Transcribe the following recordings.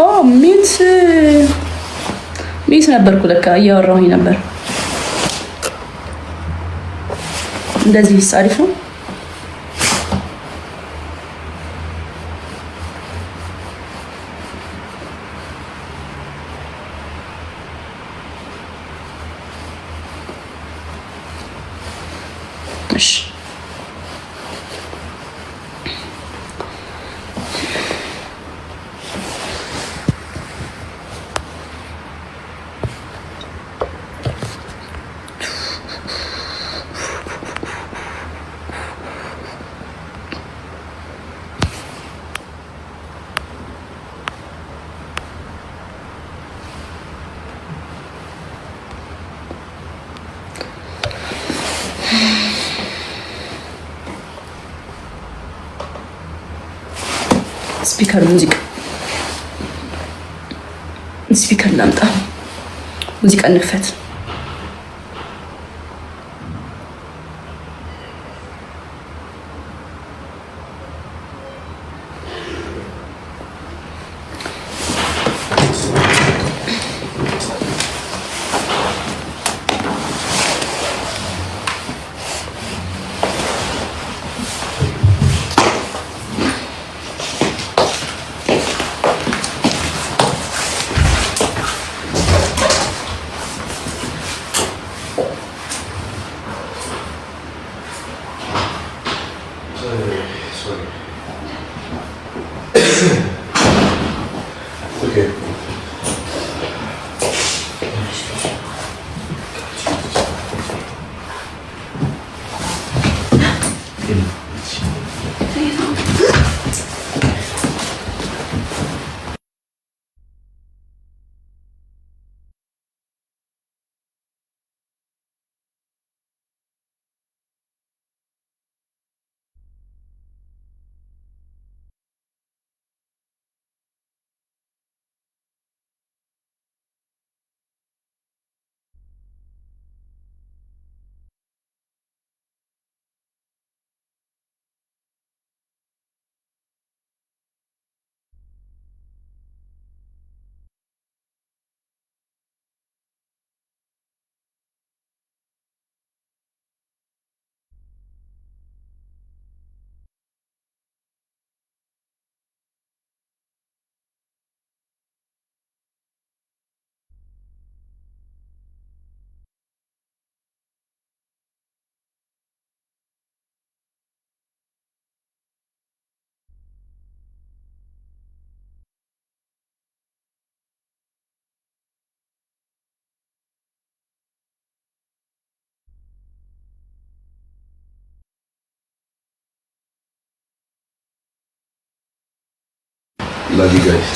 ኦ ሚት ነበርኩ ለካ እያወራሁኝ ነበር። እንደዚህ አሪፍ ነው። እሺ ስፒከር ላምጣ፣ ሙዚቃ እንክፈት።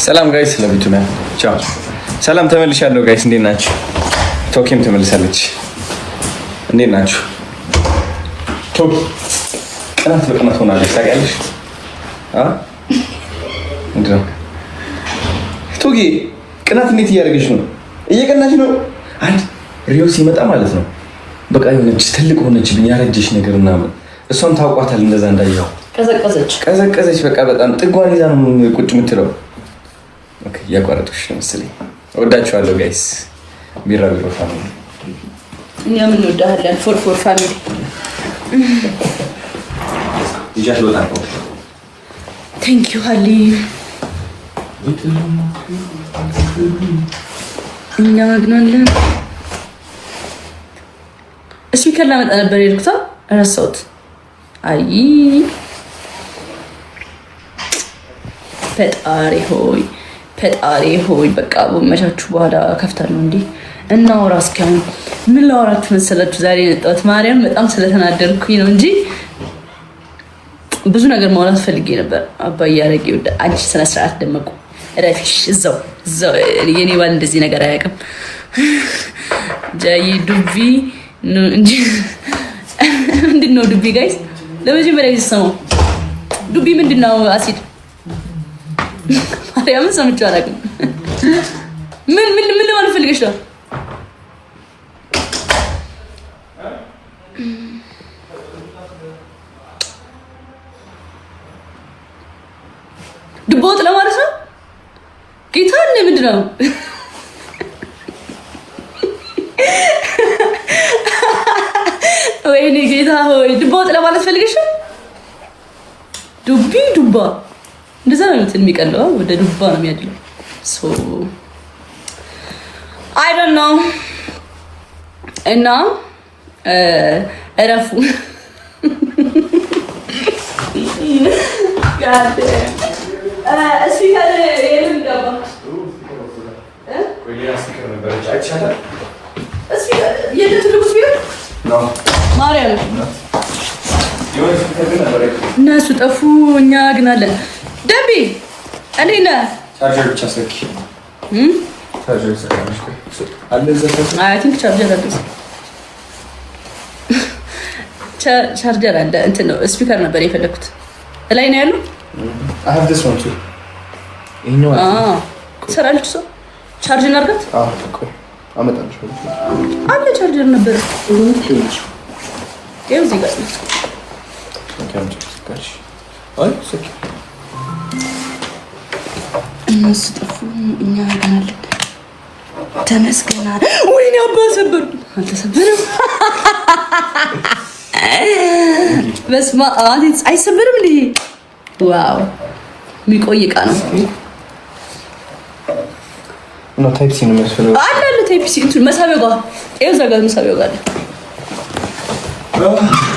ሰላም ጋይስ፣ ለቢቱ ነው። ቻው ሰላም፣ ተመልሻለሁ ጋይስ። እንዴት ናችሁ? ቶኪም ተመልሳለች። እንዴት ናችሁ? ቶኪ ቅናት በቅናት ሆናለች ታውቂያለሽ? ምንድን ነው ቶኪ ቅናት? እንዴት እያደረገች ነው? እየቀናች ነው። አንድ ሪዮ ሲመጣ ማለት ነው በቃ የሆነች ትልቅ ሆነችብኝ፣ ያረጀች ነገር ምናምን። እሷን ታውቋታል እንደዛ እንዳየው ቀዘቀዘች። በቃ በጣም ጥጓን ይዛ ነው ቁጭ የምትለው። ኦኬ እያቋረጥኩሽ ነው መሰለኝ። እወዳችኋለሁ ጋይስ። ቢራቢሮ ፋሚሊ፣ እኛም እንወዳሃለን። ፎር ፋሚሊ ይጃት ወጣ ነው። ቴንክ ዩ ሃሊ። እኛ አግናለን። ስፒከር ላመጣ ነበር የሄድኩት፣ እረሳሁት። አይ ፈጣሪ ሆይ በቃ በመቻችሁ በኋላ ከፍታለሁ። እንዴ እና ወራ እስካሁን ምን ላወራችሁ መሰላችሁ? ዛሬ የመጣሁት ማርያም በጣም ስለተናደርኩኝ ነው እንጂ ብዙ ነገር ማውራት ፈልጌ ነበር። አባዬ ያረግ ይወዳ አንቺ ስነ ስርዓት ደመቁ ረፊሽ እዛው የኔ ባል እንደዚህ ነገር አያውቅም። ጃይ ዱቢ እንጂ ምንድነው ዱቢ ጋይስ? ለመጀመሪያ ጊዜ ሰማሁ። ዱቢ ምንድነው? አሲድ ማርያምን ሰምቼው አላውቅም። ምን ለማለት ፈልገሽ ነው? ዱባ ወጥ ለማለት ነው። ጌታ ምንድን ነው? ወይኔ ጌታ ሆይ ዱባ ወጥ ለማለት ፈልገሽ ነው? ዱባ እንደዛ ነው የሚቀለው። ወደ ዱባ ነው የሚያድለው። ሶ አይ ዶንት ኖ እና እረፉ። ማርያም እነሱ ጠፉ፣ እኛ ግን አለን። ደቢ እንዴት ነህ? ቻርጀር ብቻ ሰኪ ቻርጀር አለ። እንትን ነው ስፒከር ነበር የፈለኩት። ላይ ነው ያለው። ትሰራለች ሰው ቻርጅ እናድርጋት አለ። ቻርጀር ነበር ይኸው እዚህ ጋር እነሱ ጠፉ፣ እኛ ግን አለን። ተመስገን። ወይኔ አባ ሰበርኩ። አልተሰበረም። በስመ አብ አይሰበርም እንዴ? ዋው የሚቆይ እቃ ነው። ነው ታይፕ ሲ ነው የሚያስፈልገው። አለ ታይፕ ሲ እንትን መሳቢያው ጋር ይኸው እዛ ጋር መሳቢያው ጋር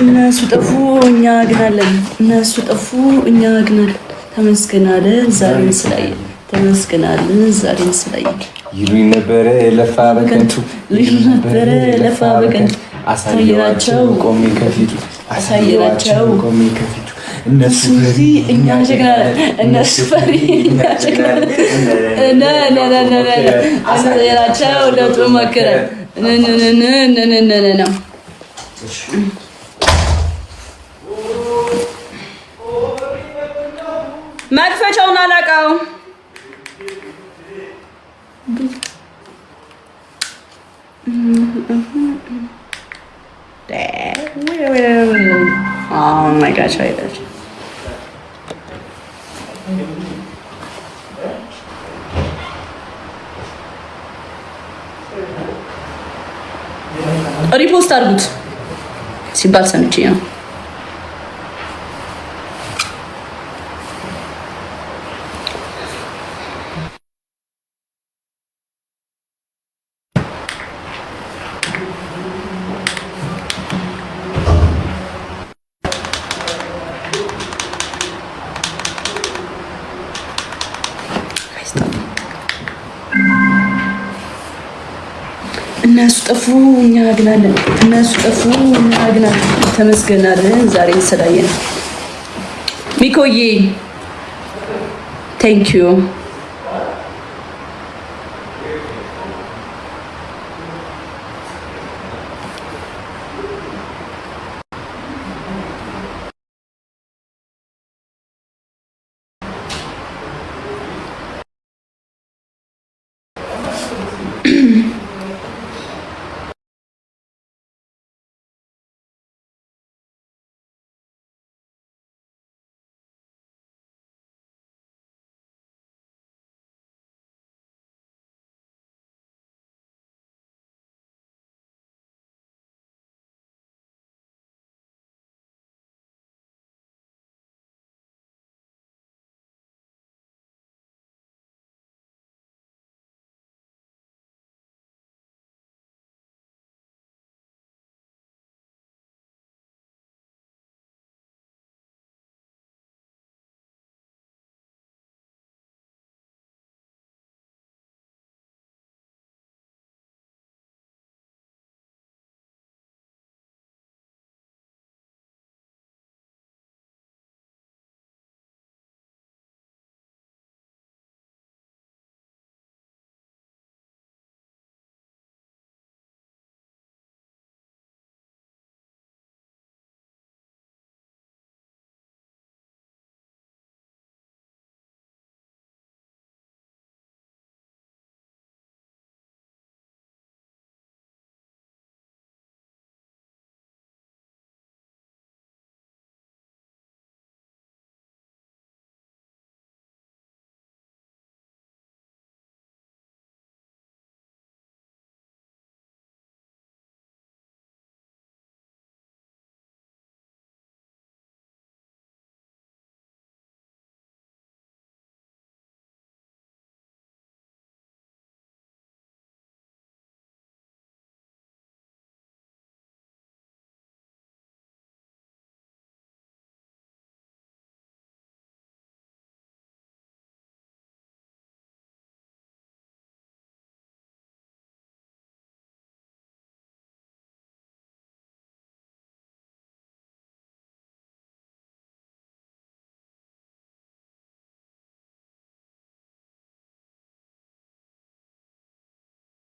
እነሱ ጠፉ፣ እኛ ግን አለን። እነሱ ጠፉ፣ እኛ ግን አለን። ተመስገን አለን ዛሬን ስላየን። ተመስገን አለን ዛሬን ስላየን። ይሉኝ ነበረ የለፋ በከንቱ፣ ይሉኝ ነበረ የለፋ በከንቱ። አሳየናቸው ቆሜ ከፊቱ፣ አሳየናቸው ቆሜ ከፊቱ። እነሱ ፈሪ እኛ ጀግና ነን፣ እነሱ ፈሪ እኛ ጀግና ነን። አሳየናቸው ለውጥ መከረን ነው። መክፈቻውን አላውቀውም። Oh my gosh, wait. ሪፖስት አድርጉት ሲባል ሰምቼ ነው። እነሱ ጠፉ እኛ ግን አለን። እነሱ ጠፉ እኛ ግን አለን። ተመስገን አለን ዛሬን ስላየን። ሚኮዬ ቴንክ ዩ